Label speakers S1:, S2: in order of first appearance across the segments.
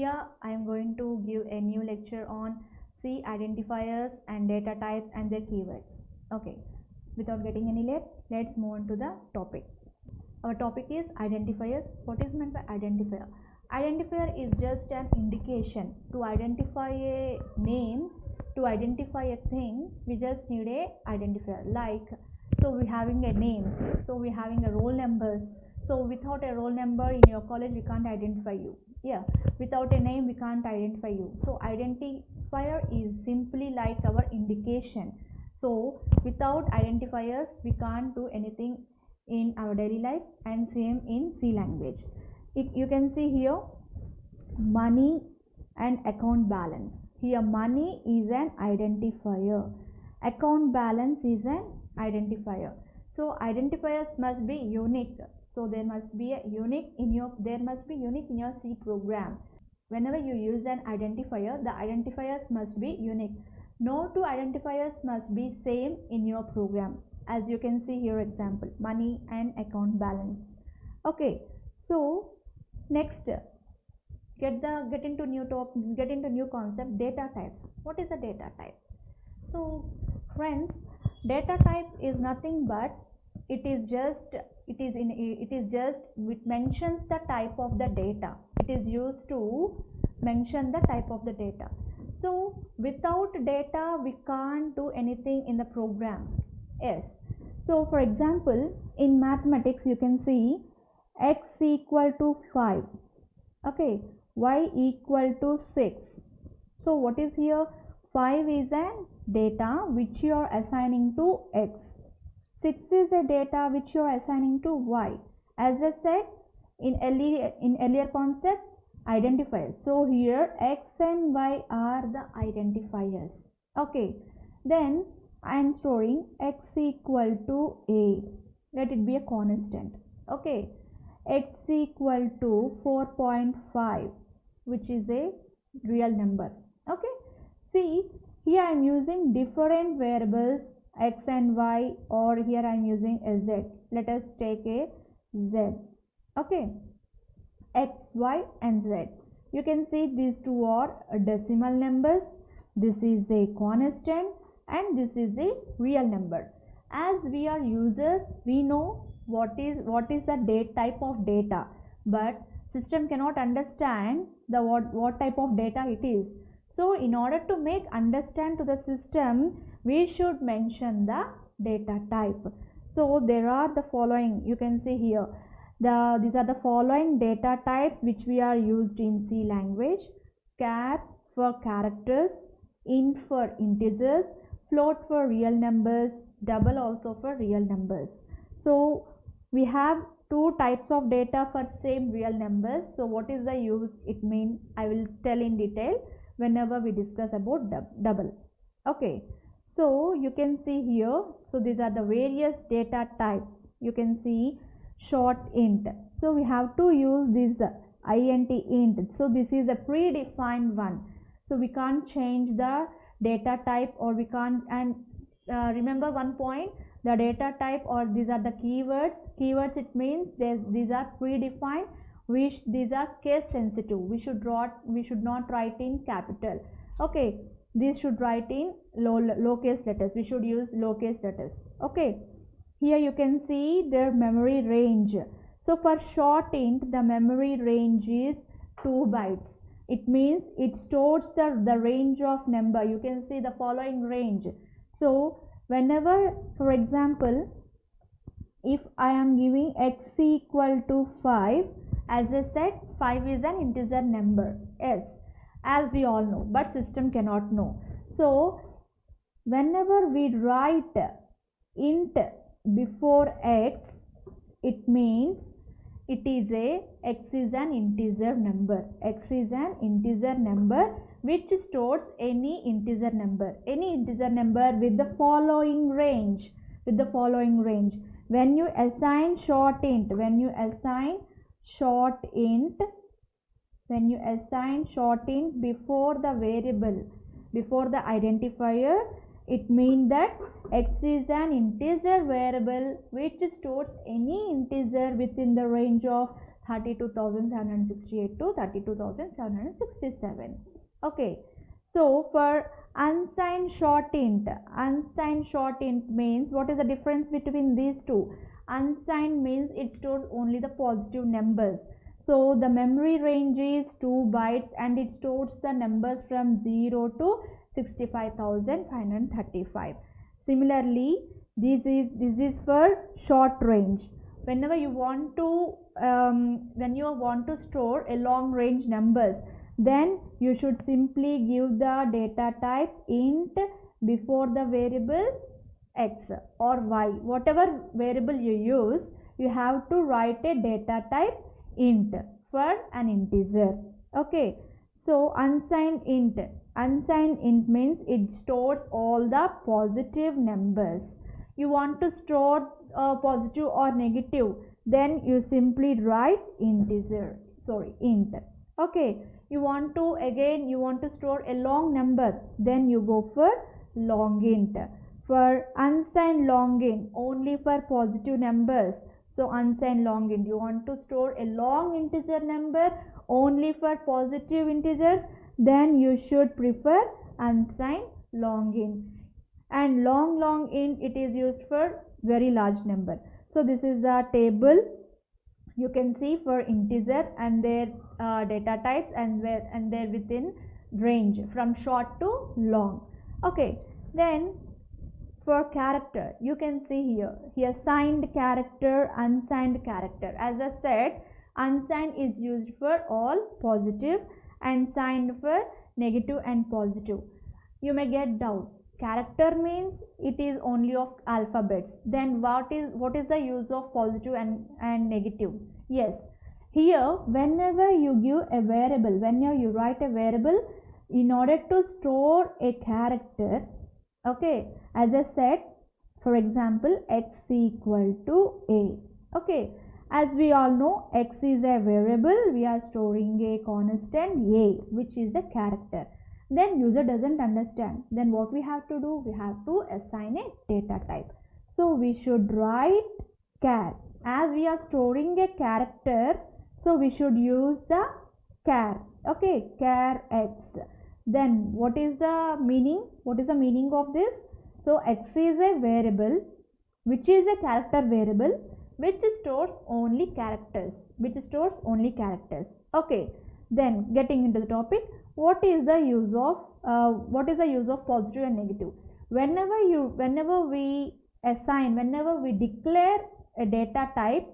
S1: Here I am going to give a new lecture on C identifiers and data types and their keywords. Okay, without getting any late, let's move on to the topic. Our topic is identifiers. What is meant by identifier? Identifier is just an indication. To identify a name, to identify a thing, we just need a identifier. Like, so we're having a name, so we're having a roll numbers. So without a roll number in your college, we can't identify you. Yeah, without a name, we can't identify you. So identifier is simply like our indication. So without identifiers, we can't do anything in our daily life, and same in C language. You can see here money and account balance. Here money is an identifier, account balance is an identifier. So identifiers must be unique. So there must be a unique in your C program. Whenever you use an identifier, the identifiers must be unique. No two identifiers must be same in your program. As you can see here, example, money and account balance. Okay, so next, get into new concept, data types. What is a data type? So friends, data type is nothing but it mentions the type of the data. It is used to mention the type of the data. So without data, we can't do anything in the program. Yes. So for example, in mathematics, you can see x equal to 5. Okay, y equal to 6. So what is here? 5 is an data which you are assigning to x. 6 is a data which you are assigning to y. As I said in earlier concept, identifiers. So here x and y are the identifiers. Okay, then I am storing x equal to a. Let it be a constant. Okay, x equal to 4.5, which is a real number. Okay, see here I am using different variables x and y, or here I am using a z. Let us take a z. Okay, x, y and z. You can see these two are decimal numbers. This is a constant and this is a real number. As we are users, we know what is the type of data, but system cannot understand the what type of data it is. So in order to make understand to the system, we should mention the data type. So there are the following, you can see here, these are the following data types which we are used in C language: char for characters, int for integers, float for real numbers, double also for real numbers. So we have two types of data for same real numbers. So what is the use it mean, I will tell in detail whenever we discuss about double. Okay, so you can see here, so these are the various data types. You can see short int. So we have to use this int. So this is a predefined one. So we can't change the data type, or we can't, and remember one point, the data type, or these are the keywords. Keywords, it means these are predefined, these are case sensitive. We should not write in capital. Okay, these should write in lowercase letters. We should use lowercase letters. Okay, here you can see their memory range. So for short int, the memory range is 2 bytes. It means it stores the range of number. You can see the following range. So whenever, for example, if I am giving x equal to 5, as I said, 5 is an integer number. Yes, as we all know, but system cannot know. So whenever we write int before x, it means x is an integer number. X is an integer number which stores any integer number with the following range. When you assign short int before the variable, before the identifier, it means that x is an integer variable which stores any integer within the range of 32,768 to 32,767. Okay, so for unsigned short int means, what is the difference between these two? Unsigned means it stores only the positive numbers. So the memory range is 2 bytes and it stores the numbers from 0 to 65,535. Similarly, this is for short range. Whenever you want to store a long range numbers, then you should simply give the data type int before the variable x or y. Whatever variable you use, you have to write a data type int for an integer. Okay, so unsigned int means it stores all the positive numbers. You want to store positive or negative, then you simply write int. Okay, you want to store a long number, then you go for long int. For unsigned long int, only for positive numbers, so unsigned long int. You want to store a long integer number only for positive integers, then you should prefer unsigned long int. And long int, it is used for very large number. So this is the table you can see for integer and their data types and their within range from short to long. Okay, then for character, you can see here signed character, unsigned character. As I said, unsigned is used for all positive and signed for negative and positive. You may get doubt. Character means it is only of alphabets. Then what is the use of positive and negative? Yes, here whenever you give a variable, whenever you write a variable, in order to store a character, okay, as I said, for example, x equal to a. Okay, as we all know, x is a variable, we are storing a constant a, which is a character. Then user doesn't understand, then what we have to do? We have to assign a data type. So we should write char. As we are storing a character, so we should use the char. Okay, char x. Then what is the meaning? What is the meaning of this? So x is a variable which is a character variable which stores only characters. Okay, then getting into the topic, what is the use of positive and negative? Whenever we declare a data type,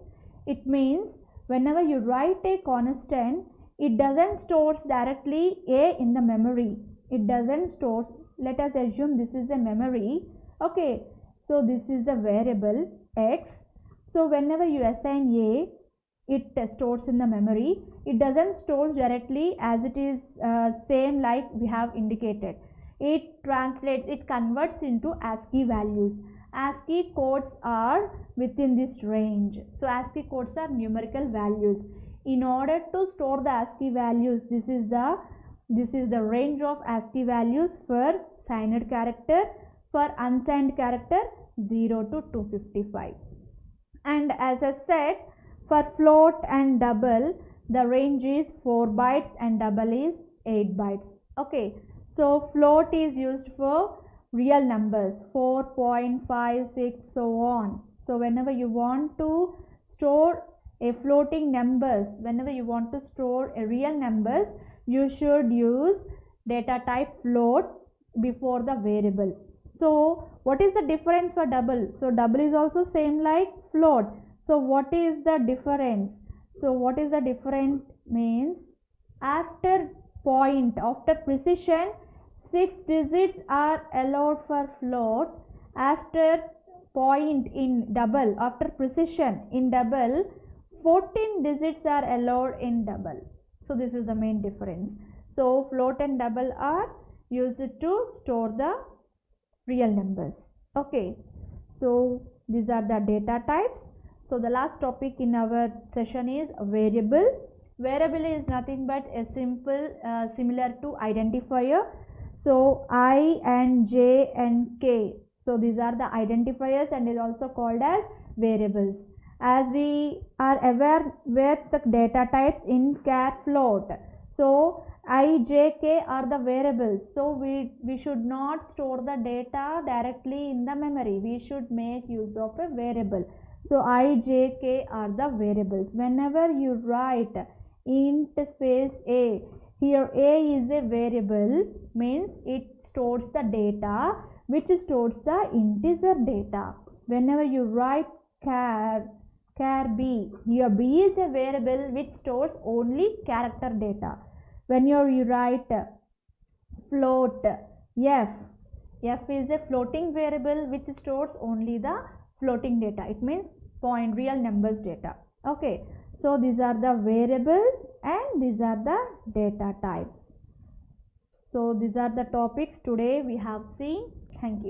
S1: it means whenever you write a constant, it doesn't store directly a in the memory. It doesn't store. Let us assume this is a memory. Okay, so this is the variable x. So whenever you assign a, it stores in the memory. It doesn't store directly as it is same like we have indicated. It converts into ASCII values. ASCII codes are within this range. So ASCII codes are numerical values. In order to store the ASCII values, this is the range of ASCII values for signed character. For unsigned character, 0 to 255. And as I said, for float and double, the range is 4 bytes and double is 8 bytes. Okay, so float is used for real numbers, 4, 5, 6, so on. So whenever you want to store a floating numbers, whenever you want to store a real numbers, you should use data type float before the variable. So what is the difference for double? So double is also same like float. So what is the difference? So what is the difference means, after precision, 6 digits are allowed for float. After point in double, after precision in double, 14 digits are allowed in double. So this is the main difference. So float and double are used to store the real numbers. Okay, so these are the data types. So the last topic in our session is variable. Variable is nothing but a simple similar to identifier. So I and j and k, so these are the identifiers and is also called as variables. as we are aware with the data types in char float. So I, j, k are the variables. So we should not store the data directly in the memory. We should make use of a variable. So I, j, k are the variables. Whenever you write int space a, here a is a variable, means it stores the data which stores the integer data. Whenever you write char b, here b is a variable which stores only character data. When you write float f is a floating variable which stores only the floating data. It means real numbers data. Okay, so these are the variables and these are the data types. So these are the topics today we have seen. Thank you.